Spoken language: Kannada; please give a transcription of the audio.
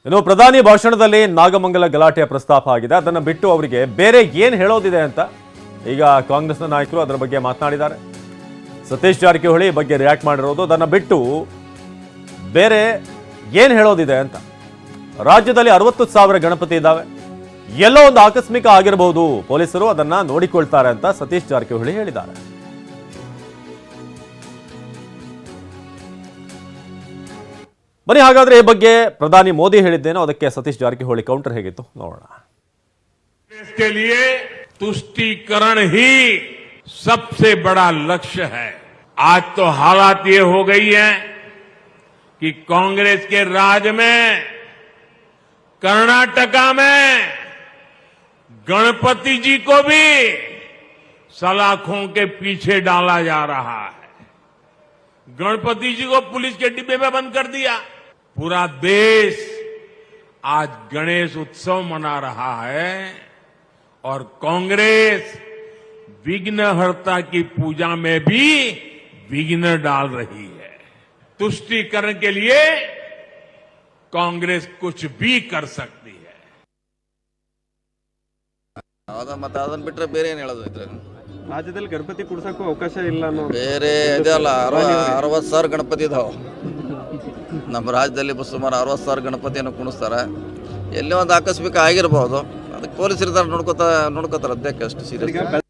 ಇನ್ನು ಪ್ರಧಾನಿ ಭಾಷಣದಲ್ಲಿ ನಾಗಮಂಗಲ ಗಲಾಟೆಯ ಪ್ರಸ್ತಾಪ ಆಗಿದೆ. ಅದನ್ನು ಬಿಟ್ಟು ಅವರಿಗೆ ಬೇರೆ ಏನು ಹೇಳೋದಿದೆ ಅಂತ ಈಗ ಕಾಂಗ್ರೆಸ್ನ ನಾಯಕರು ಅದರ ಬಗ್ಗೆ ಮಾತನಾಡಿದ್ದಾರೆ. ಸತೀಶ್ ಜಾರಕಿಹೊಳಿ ಈ ಬಗ್ಗೆ ರಿಯಾಕ್ಟ್ ಮಾಡಿರೋದು, ಅದನ್ನು ಬಿಟ್ಟು ಬೇರೆ ಏನು ಹೇಳೋದಿದೆ ಅಂತ. ರಾಜ್ಯದಲ್ಲಿ 60,000 ಗಣಪತಿ ಇದ್ದಾವೆ, ಎಲ್ಲೋ ಒಂದು ಆಕಸ್ಮಿಕ ಆಗಿರಬಹುದು, ಪೊಲೀಸರು ಅದನ್ನ ನೋಡಿಕೊಳ್ತಾರೆ ಅಂತ ಸತೀಶ್ ಜಾರಕಿಹೊಳಿ ಹೇಳಿದ್ದಾರೆ. ಬನ್ನಿ ಹಾಗಾದ್ರೆ ಈ ಬಗ್ಗೆ ಪ್ರಧಾನಿ ಮೋದಿ ಹೇಳಿದ್ದೇನೋ ಅದಕ್ಕೆ ಸತೀಶ್ ಜಾರಕಿಹೊಳಿ ಕೌಂಟರ್ ಹೇಗಿತ್ತು ನೋಡೋಣ. इसके लिए तुष्टीकरण ही सबसे बड़ा लक्ष्य है। आज तो हालात ये हो गई है कि कांग्रेस के राज में कर्नाटका में गणपति जी को भी सलाखों के पीछे डाला जा रहा है। गणपति जी को पुलिस के डिब्बे में बंद कर दिया। पूरा देश आज गणेश उत्सव मना रहा है और कांग्रेस विघ्नहर्ता की पूजा में भी विघ्न डाल रही है। तुष्टीकरण के लिए कांग्रेस कुछ भी कर सकती है। ಅದನ್ನ ಬಿಟ್ರೆ ಬೇರೆ ಏನು ಹೇಳೋದು ಇದ್ರೆ ರಾಜ್ಯದಲ್ಲಿ ಗಣಪತಿ ಕುಡ್ಸಕ್ಕೂ ಅವಕಾಶ ಇಲ್ಲ ಅನ್ನೋ ಬೇರೆ ಇದೆಯಲ್ಲ 60,000 ಗಣಪತಿ ಇದಾವೆ ನಮ್ಮ ರಾಜ್ಯದಲ್ಲಿ. ಸುಮಾರು 60,000 ಗಣಪತಿಯನ್ನು ಕುಣಿಸ್ತಾರೆ. ಎಲ್ಲೇ ಒಂದು ಆಕಸ್ಮಿಕ ಆಗಿರ್ಬೋದು, ಅದಕ್ಕೆ ಪೊಲೀಸರು ನೋಡ್ಕೋತಾರೆ. ಅದಕ್ಕೆ ಅಷ್ಟು ಸೀರಿಯಸ್.